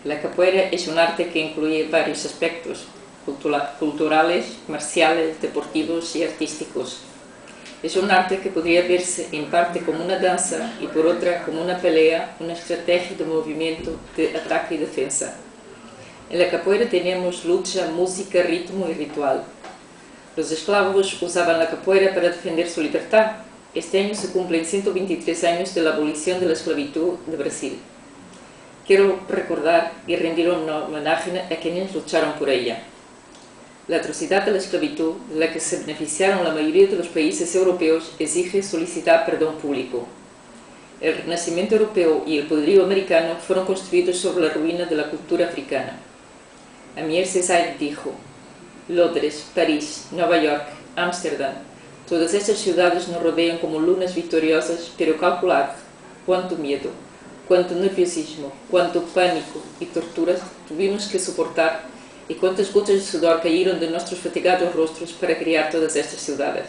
La capoeira es un arte que incluye varios aspectos culturales, marciales, deportivos y artísticos. Es un arte que podría verse en parte como una danza y por otra como una pelea, una estrategia de movimiento, de ataque y defensa. En la capoeira tenemos lucha, música, ritmo y ritual. Los esclavos usaban la capoeira para defender su libertad. Este año se cumplen 123 años de la abolición de la esclavitud de Brasil. Quiero recordar y rendir un homenaje a quienes lucharon por ella. La atrocidad de la esclavitud, de la que se beneficiaron la mayoría de los países europeos, exige solicitar perdón público. El Renacimiento europeo y el poderío americano fueron construidos sobre la ruina de la cultura africana. Amir Césaire dijo: Londres, París, Nueva York, Ámsterdam, todas estas ciudades nos rodean como lunas victoriosas, pero calculad cuánto miedo, cuánto nerviosismo, cuánto pánico y torturas tuvimos que soportar y cuántas gotas de sudor cayeron de nuestros fatigados rostros para crear todas estas ciudades.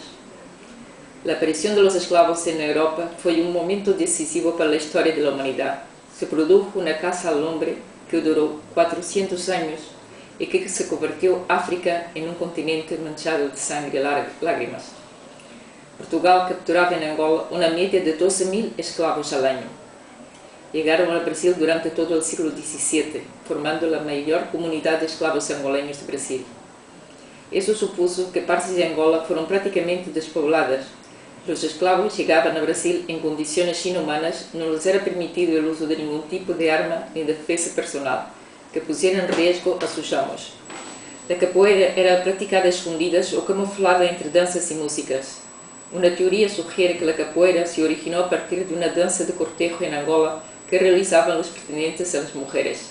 La aparición de los esclavos en Europa fue un momento decisivo para la historia de la humanidad. Se produjo una caza al hombre que duró 400 años y que se convirtió África en un continente manchado de sangre y lágrimas. Portugal capturaba en Angola una media de 12.000 esclavos al año. Llegaron al Brasil durante todo el siglo XVII, formando la mayor comunidad de esclavos angoleños de Brasil. Eso supuso que partes de Angola fueron prácticamente despobladas. Los esclavos llegaban a Brasil en condiciones inhumanas, no les era permitido el uso de ningún tipo de arma ni defensa personal que pusiera en riesgo a sus amos. La capoeira era practicada a escondidas o camuflada entre danzas y músicas. Una teoría sugiere que la capoeira se originó a partir de una danza de cortejo en Angola que realizaban los pretendientes a las mujeres.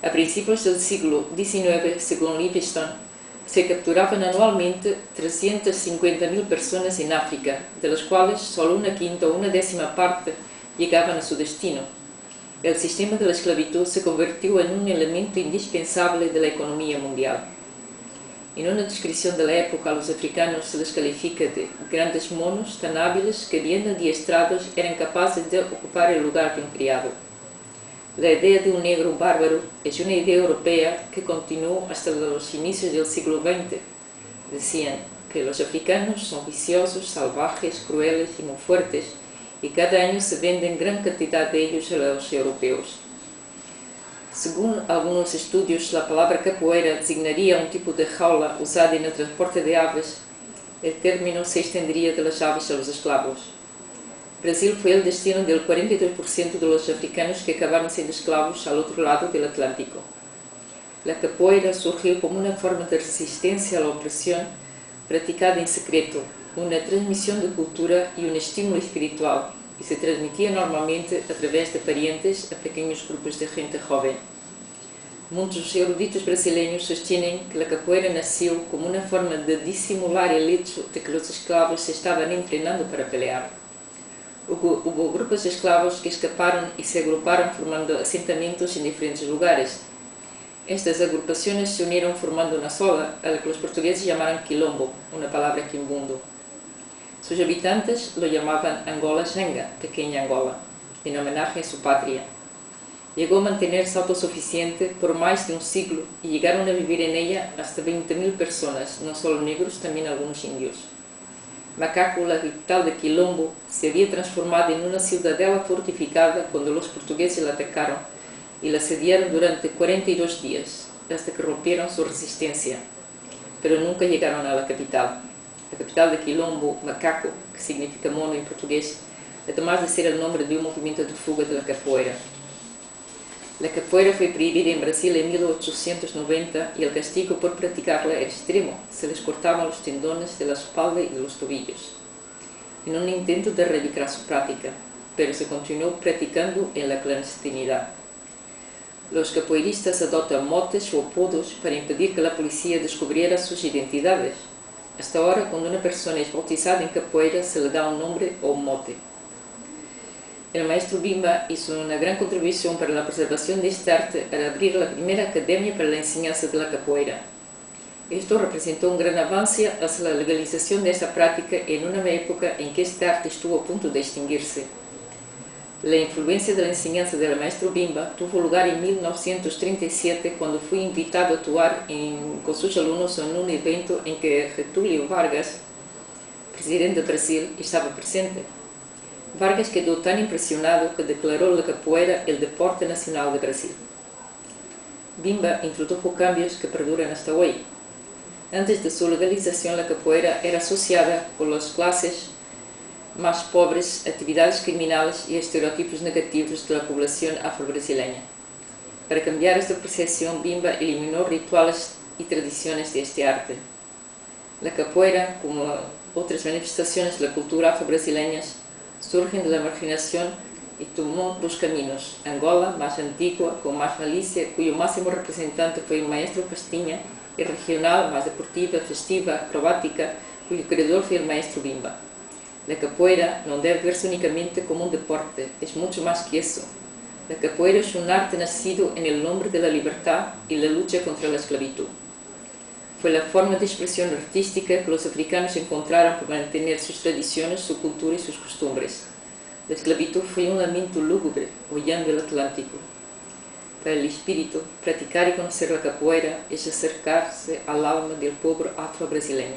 A principios del siglo XIX, según Livingstone, se capturaban anualmente 350.000 personas en África, de las cuales solo una quinta o una décima parte llegaban a su destino. El sistema de la esclavitud se convirtió en un elemento indispensable de la economía mundial. En una descripción de la época, a los africanos se les califica de grandes monos tan hábiles que, bien adiestrados, eran capaces de ocupar el lugar de un criado. La idea de un negro bárbaro es una idea europea que continuó hasta los inicios del siglo XX. Decían que los africanos son viciosos, salvajes, crueles y muy fuertes, y cada año se venden gran cantidad de ellos a los europeos. Según algunos estudios, la palabra capoeira designaría un tipo de jaula usada en el transporte de aves. El término se extendería de las aves a los esclavos. Brasil fue el destino del 42% de los africanos que acabaron siendo esclavos al otro lado del Atlántico. La capoeira surgió como una forma de resistencia a la opresión practicada en secreto, una transmisión de cultura y un estímulo espiritual, y se transmitía normalmente a través de parientes a pequeños grupos de gente joven. Muchos eruditos brasileños sostienen que la capoeira nació como una forma de disimular el hecho de que los esclavos se estaban entrenando para pelear. Hubo grupos de esclavos que escaparon y se agruparon formando asentamientos en diferentes lugares. Estas agrupaciones se unieron formando una sola, a la que los portugueses llamaron quilombo, una palabra quimbundo. Sus habitantes lo llamaban Angola Xanga, pequeña Angola, en homenaje a su patria. Llegó a mantenerse autosuficiente por más de un siglo y llegaron a vivir en ella hasta 20.000 personas, no solo negros, también algunos indios. Macaco, la capital de Quilombo, se había transformado en una ciudadela fortificada cuando los portugueses la atacaron y la asediaron durante 42 días, hasta que rompieron su resistencia, pero nunca llegaron a la capital. La capital de Quilombo, Macaco, que significa mono en portugués, además de ser el nombre de un movimiento de fuga de la capoeira. La capoeira fue prohibida en Brasil en 1890 y el castigo por practicarla era extremo. Se les cortaban los tendones de la espalda y de los tobillos, en un intento de erradicar su práctica, pero se continuó practicando en la clandestinidad. Los capoeiristas adoptan motes o apodos para impedir que la policía descubriera sus identidades. Hasta ahora, cuando una persona es bautizada en capoeira, se le da un nombre o un mote. El maestro Bimba hizo una gran contribución para la preservación de este arte al abrir la primera academia para la enseñanza de la capoeira. Esto representó un gran avance hacia la legalización de esta práctica en una época en que este arte estuvo a punto de extinguirse. La influencia de la enseñanza del maestro Bimba tuvo lugar en 1937 cuando fui invitado a actuar con sus alumnos en un evento en que Getúlio Vargas, presidente de Brasil, estaba presente. Vargas quedó tan impresionado que declaró la capoeira el deporte nacional de Brasil. Bimba introdujo cambios que perduran hasta hoy. Antes de su legalización, la capoeira era asociada con las clases más pobres, actividades criminales y estereotipos negativos de la población afro-brasileña. Para cambiar esta percepción, Bimba eliminó rituales y tradiciones de este arte. La capoeira, como otras manifestaciones de la cultura afro-brasileña, surgen de la marginación y tomó dos caminos: Angola, más antigua, con más malicia, cuyo máximo representante fue el maestro Pastinha, y regional, más deportiva, festiva, acrobática, cuyo creador fue el maestro Bimba. La capoeira no debe verse únicamente como un deporte, es mucho más que eso. La capoeira es un arte nacido en el nombre de la libertad y la lucha contra la esclavitud. Fue la forma de expresión artística que los africanos encontraron para mantener sus tradiciones, su cultura y sus costumbres. La esclavitud fue un lamento lúgubre, hollando el Atlántico. Para el espíritu, practicar y conocer la capoeira es acercarse al alma del pueblo afro-brasileño.